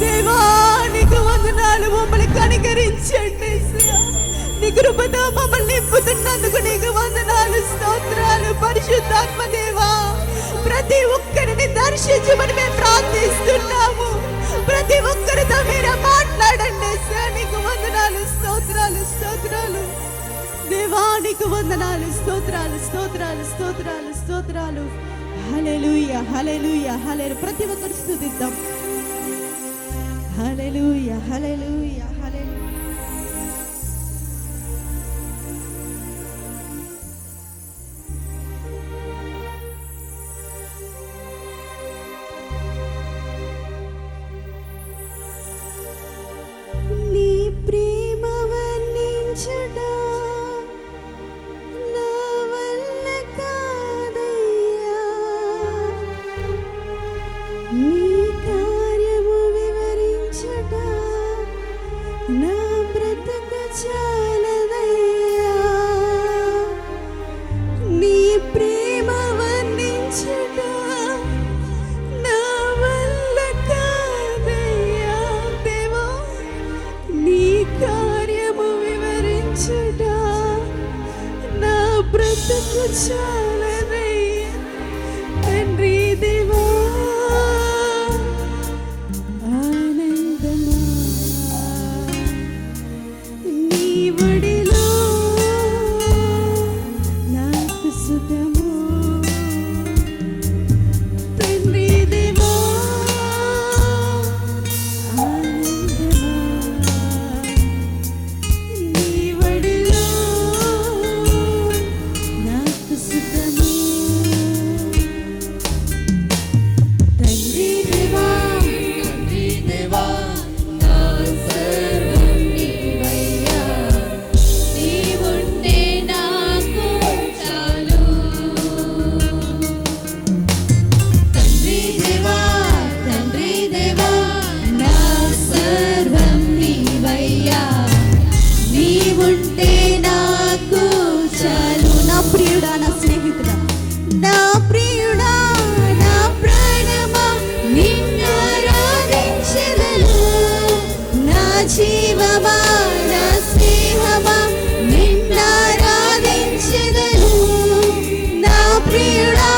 దేవా నీకు వందనాలు. మమ్మల్ని కనికరించండి. నీ కృపతో మమ్మల్ని నింపుతున్నందుకు నీకు వందనాలు, స్తోత్రాలు. పరిశుద్ధాత్మ దేవా, ప్రతి ఒక్కరిని దర్శించమని మేము ప్రార్థిస్తున్నాము. ప్రతి ఒక్కరితో మీరు మాట్లాడండి. నీకు వందనాలు, స్తోత్రాలు, స్తోత్రాలు. దేవా నీకు వందనాలు, స్తోత్రాలు, స్తోత్రాలు, స్తోత్రాలు, స్తోత్రాలు. హల్లెలూయా, హల్లెలూయా, హల్లెలూయా. ప్రతి ఒక్కరు స్తుతిద్దాం. హల్లెలూయా, హల్లెలూయా, హల్లెలూయా. నీ ప్రేమ వర్ణించుట నా వల్ల కాదయ్యా, నీ కార్యము వివరించుట నా బ్రతుకు చాలదయ్యా. నీ ప్రేమ వర్ణించుట నా వల్ల కాదయ్యా. దేవా నీ కార్యము వివరించుట నా బ్రతుకు చాలదయ్యా. తండ్రి దేవా ఆనందమా నీ ఒడిలో నాకు సుఖము. తండ్రి దేవా ఆనందమా నీ ఒడిలో నాకు సుఖము. తండ్రి దేవా, తండ్రి దేవా, నా సర్వం నీవయ్యా, నీవుంటే నాకు చాలు. తండ్రి దేవా, తండ్రి దేవా, నా సర్వం నీవయ్యా, నీవుంటే నాకు చాలు. నా ప్రియుడా, నా స్నేహితుడా, నా ప్రియుడా, నా ప్రాణమా, నిన్నారాధించెదను. నా జీవమా, నా స్నేహమా, నిన్నారాధించెదను. నా ప్రియుడా,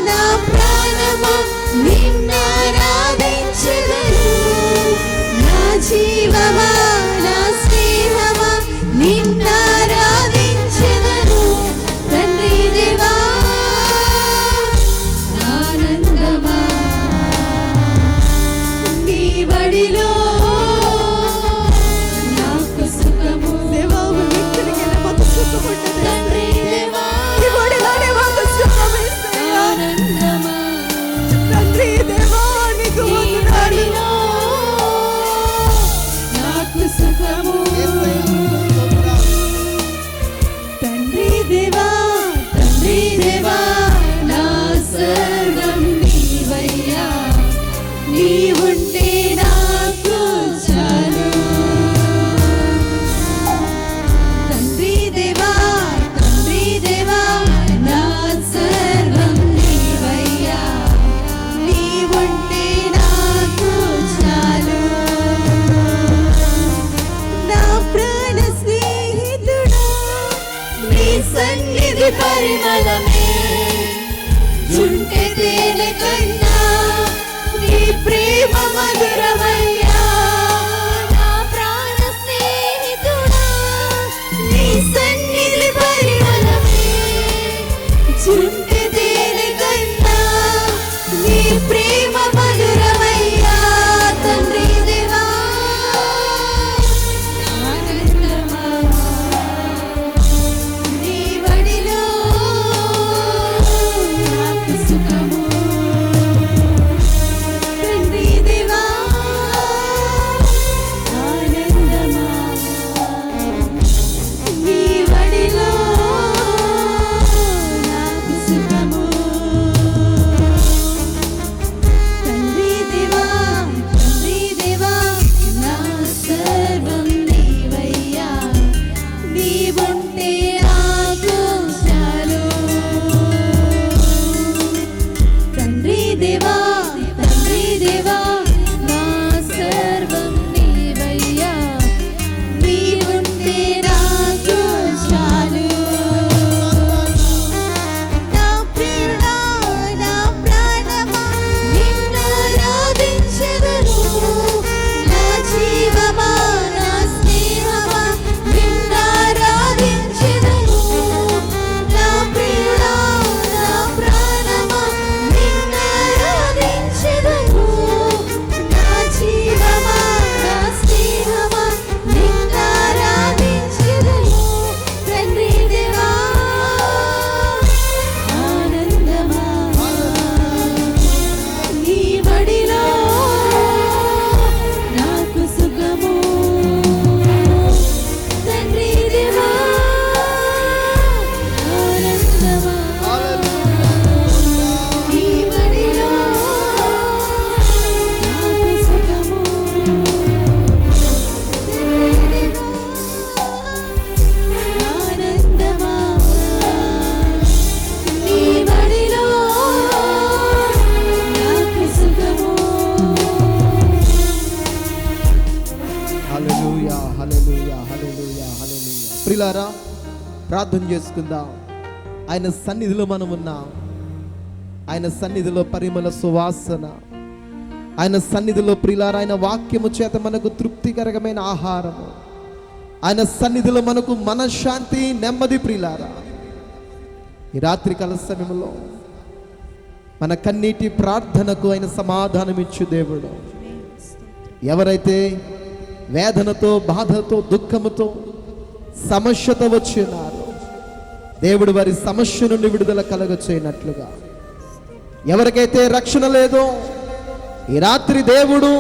నా ప్రాణమా, నిన్నారాధించెదను. నా జీవమా, నా స్నేహమా, నిన్నారాధించెదను. తండ్రి దేవా ఆనందమా నీ బడిలో నాకు సుఖము. దేవా ఎక్కడికి వెళ్ళి మాకు సుఖం ఉండదు. తండ్రి దేవా ఈ ఒడిలోనే మాకు సుఖం ఇస్తాయా. ఆనందమా తండ్రి దేవా నీకు నీ వందనాలు. బడిలో నాకు సుఖము. తండ్రి దేవా, తండ్రి దేవా, నా సర్వం నీవయ్యా, నీవుంటే నాకు ప్రియులారా, ప్రార్థన చేసుకుందాం. ఆయన సన్నిధిలో మనం ఉన్నాం. ఆయన సన్నిధిలో పరిమళ సువాసన, ఆయన సన్నిధిలో ప్రియులారా ఆయన వాక్యము చేత మనకు తృప్తికరమైన ఆహారము, ఆయన సన్నిధిలో మనకు మనశ్శాంతి, నెమ్మది. ప్రియులారా, ఈ రాత్రి కాల సమయంలో మన కన్నీటి ప్రార్థనకు ఆయన సమాధానం ఇచ్చు దేవుడు. ఎవరైతే వేదనతో, బాధతో, దుఃఖముతో, సమస్యతో వచ్చినారో దేవుడు వారి సమస్య నుండి విడుదల కలగ చేయనట్లుగా, ఎవరికైతే రక్షణ లేదో ఈ రాత్రి దేవుడు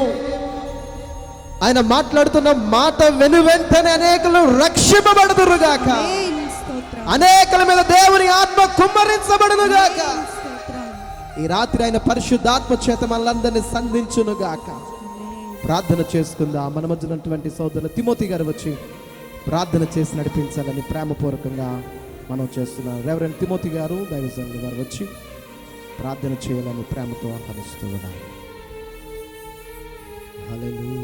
ఆయన మాట్లాడుతున్న మాట వెనువెంటనే అనేకులు రక్షింపబడుదురుగాక, అనేకుల మీద దేవుని ఆత్మ కుమ్మరించబడునుగాక. ఈ రాత్రి ఆయన పరిశుద్ధాత్మ చేత మనలందరినీ సంధించునుగాక. ప్రార్థన చేసుకుందాం. మన మధ్య ఉన్నటువంటి సోదరులు తిమోతి గారు వచ్చి ప్రార్థన చేసి నడిపించాలని ప్రేమపూర్వకంగా మనం చేస్తున్నాం. రెవరెండ్ తిమోతి గారు, దైవజనులు గారు వచ్చి ప్రార్థన చేయాలని ప్రేమతో ఆహ్వానిస్తూ ఉన్నాం. హల్లెలూయా.